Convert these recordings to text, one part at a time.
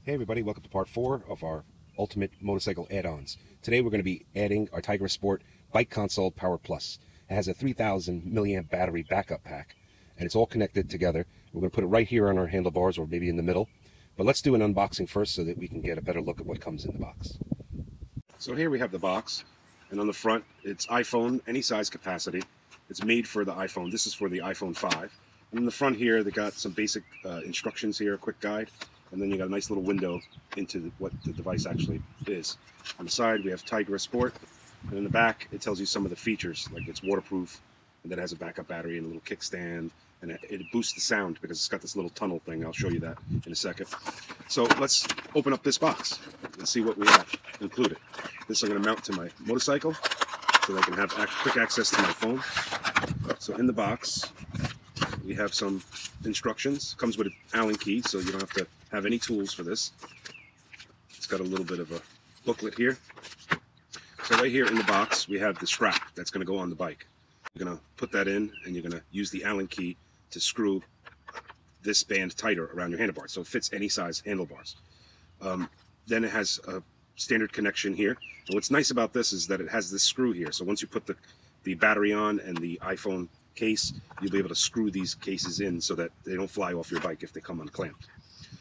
Hey everybody, welcome to part 4 of our Ultimate Motorcycle Add-ons. Today we're going to be adding our Tigra Sport BikeConsole Power Plus. It has a 3000 milliamp battery backup pack, and it's all connected together. We're going to put it right here on our handlebars, or maybe in the middle. But let's do an unboxing first so that we can get a better look at what comes in the box. So here we have the box, and on the front it's iPhone, any size capacity. It's made for the iPhone. This is for the iPhone 5. And in the front here they got some basic instructions here, a quick guide. And then you got a nice little window into what the device actually is. On the side we have Tigra Sport, and in the back it tells you some of the features, like it's waterproof, and then it has a backup battery and a little kickstand, and it boosts the sound because it's got this little tunnel thing. I'll show you that in a second. So let's open up this box and see what we have included. This I'm going to mount to my motorcycle so that I can have quick access to my phone. So in the box we have some instructions. Comes with an Allen key, so you don't have to have any tools for this. It's got a little bit of a booklet here. So right here in the box we have the strap that's going to go on the bike. You're going to put that in, and you're going to use the Allen key to screw this band tighter around your handlebars, so it fits any size handlebars. Then it has a standard connection here, and what's nice about this is that it has this screw here, so once you put the battery on and the iPhone case, you'll be able to screw these cases in so that they don't fly off your bike if they come unclamped.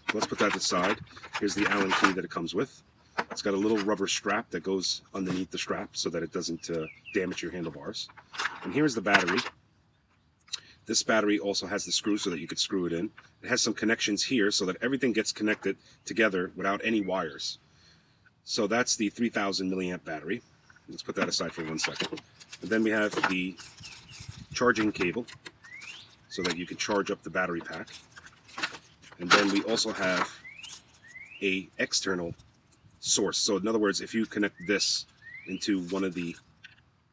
So let's put that aside. Here's the Allen key that it comes with. It's got a little rubber strap that goes underneath the strap so that it doesn't damage your handlebars. And here's the battery. This battery also has the screw so that you could screw it in. It has some connections here so that everything gets connected together without any wires. So that's the 3000 milliamp battery. Let's put that aside for 1 second. And then we have the charging cable so that you can charge up the battery pack. And then we also have a external source. So in other words, if you connect this into one of the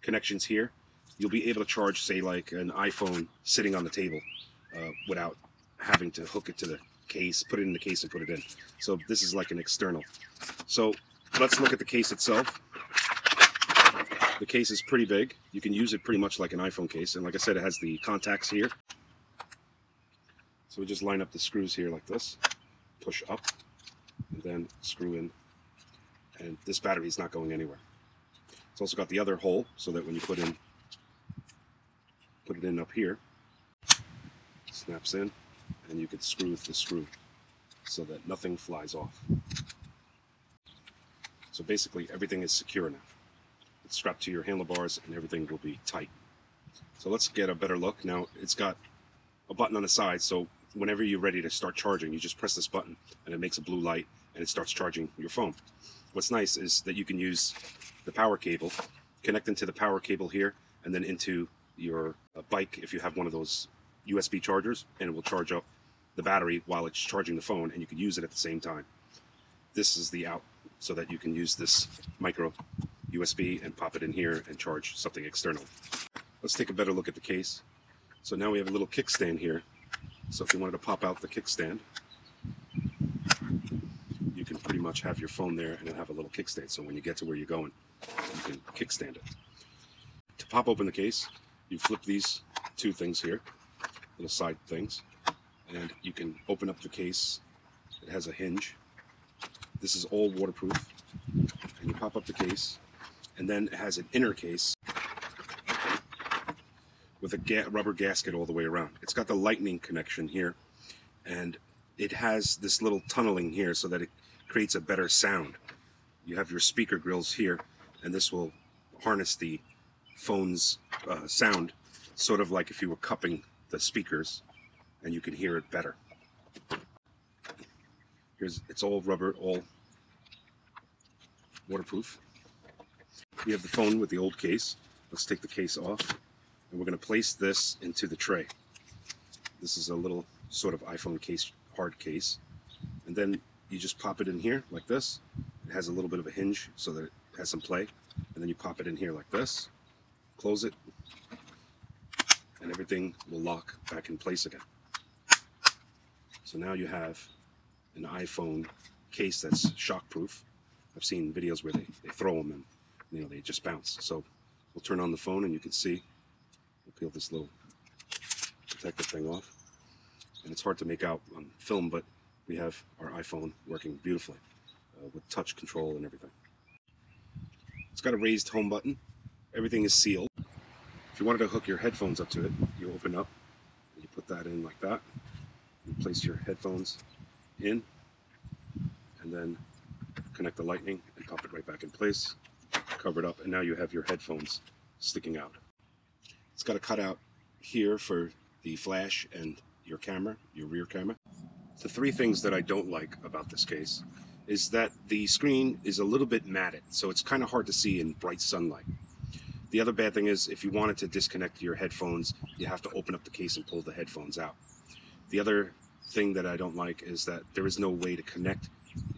connections here, you'll be able to charge, say, like an iPhone sitting on the table without having to hook it to the case, put it in the case and put it in. So this is like an external. So let's look at the case itself. The case is pretty big. You can use it pretty much like an iPhone case, and like I said, it has the contacts here. So we just line up the screws here like this, push up, and then screw in, and this battery is not going anywhere. It's also got the other hole so that when you put it in up here, it snaps in, and you can screw with the screw so that nothing flies off. So basically everything is secure now. It's strapped to your handlebars and everything will be tight. So let's get a better look. Now it's got a button on the side, so whenever you're ready to start charging, you just press this button and it makes a blue light and it starts charging your phone. What's nice is that you can use the power cable, connect into the power cable here, and then into your bike if you have one of those USB chargers, and it will charge up the battery while it's charging the phone, and you can use it at the same time. This is the out, so that you can use this micro USB and pop it in here and charge something external. Let's take a better look at the case. So now we have a little kickstand here. So if you wanted to pop out the kickstand, you can pretty much have your phone there and then have a little kickstand. So when you get to where you're going, you can kickstand it. To pop open the case, you flip these two things here, little side things, and you can open up the case. It has a hinge. This is all waterproof. And you pop up the case, and then it has an inner case with a rubber gasket all the way around. It's got the lightning connection here, and it has this little tunneling here so that it creates a better sound. You have your speaker grills here, and this will harness the phone's sound, sort of like if you were cupping the speakers, and you can hear it better. It's all rubber, all waterproof. We have the phone with the old case. Let's take the case off, and we're going to place this into the tray. This is a little sort of iPhone case, hard case, and then you just pop it in here like this. It has a little bit of a hinge so that it has some play, and then you pop it in here like this, close it, and everything will lock back in place again. So now you have an iPhone case that's shockproof. I've seen videos where they throw them and they just bounce. So we'll turn on the phone and you can see, we'll peel this little protective thing off. And it's hard to make out on film, but we have our iPhone working beautifully with touch control and everything. It's got a raised home button. Everything is sealed. If you wanted to hook your headphones up to it, you open up, you put that in like that, you place your headphones in, and then connect the lightning and pop it right back in place, cover it up, and now you have your headphones sticking out. It's got a cutout here for the flash and your camera, your rear camera. The three things that I don't like about this case is that the screen is a little bit matted, so it's kind of hard to see in bright sunlight. The other bad thing is if you wanted to disconnect your headphones, you have to open up the case and pull the headphones out. The other thing that I don't like is that there is no way to connect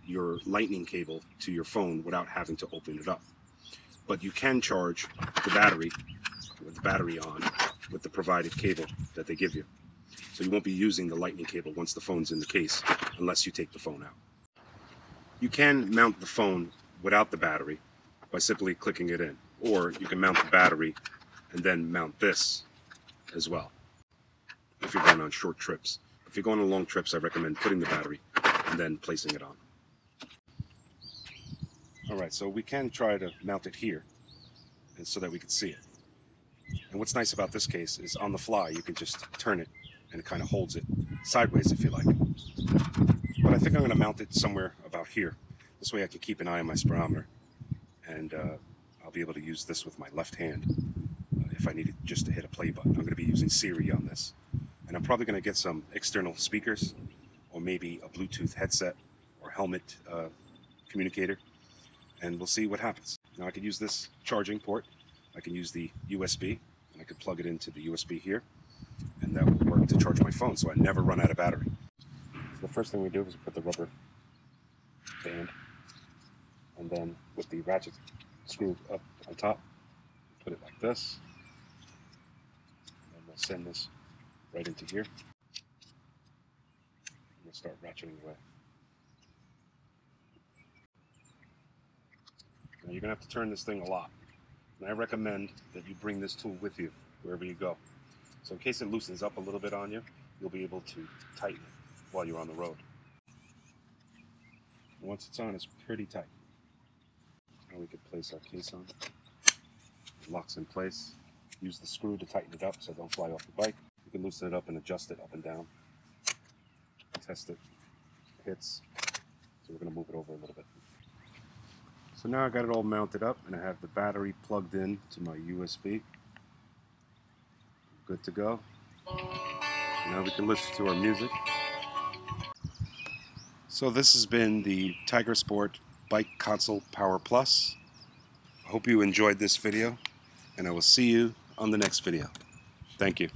your lightning cable to your phone without having to open it up. But you can charge the battery with the battery on with the provided cable that they give you. So you won't be using the lightning cable once the phone's in the case unless you take the phone out. You can mount the phone without the battery by simply clicking it in, or you can mount the battery and then mount this as well if you're going on short trips. If you're going on long trips, I recommend putting the battery and then placing it on. Alright, so we can try to mount it here and so that we can see it. And what's nice about this case is on the fly you can just turn it and it kind of holds it sideways if you like. But I think I'm going to mount it somewhere about here. This way I can keep an eye on my speedometer, and I'll be able to use this with my left hand if I needed just to hit a play button. I'm going to be using Siri on this. And I'm probably going to get some external speakers or maybe a Bluetooth headset or helmet communicator, and we'll see what happens. Now I can use this charging port. I can use the USB, and I can plug it into the USB here, and that will work to charge my phone so I never run out of battery. So the first thing we do is put the rubber band, and then with the ratchet screw up on top, put it like this, and we'll send this right into here, and we'll start ratcheting away. Now you're going to have to turn this thing a lot, and I recommend that you bring this tool with you wherever you go. So in case it loosens up a little bit on you, you'll be able to tighten it while you're on the road. And once it's on, it's pretty tight. Now we can place our case on. It locks in place. Use the screw to tighten it up so it don't fly off the bike. You can loosen it up and adjust it up and down. Test it. It hits. So we're going to move it over a little bit. So now I got it all mounted up, and I have the battery plugged in to my USB. Good to go. Now we can listen to our music. So this has been the Tigra Sport BikeConsole Power Plus. I hope you enjoyed this video, and I will see you on the next video. Thank you.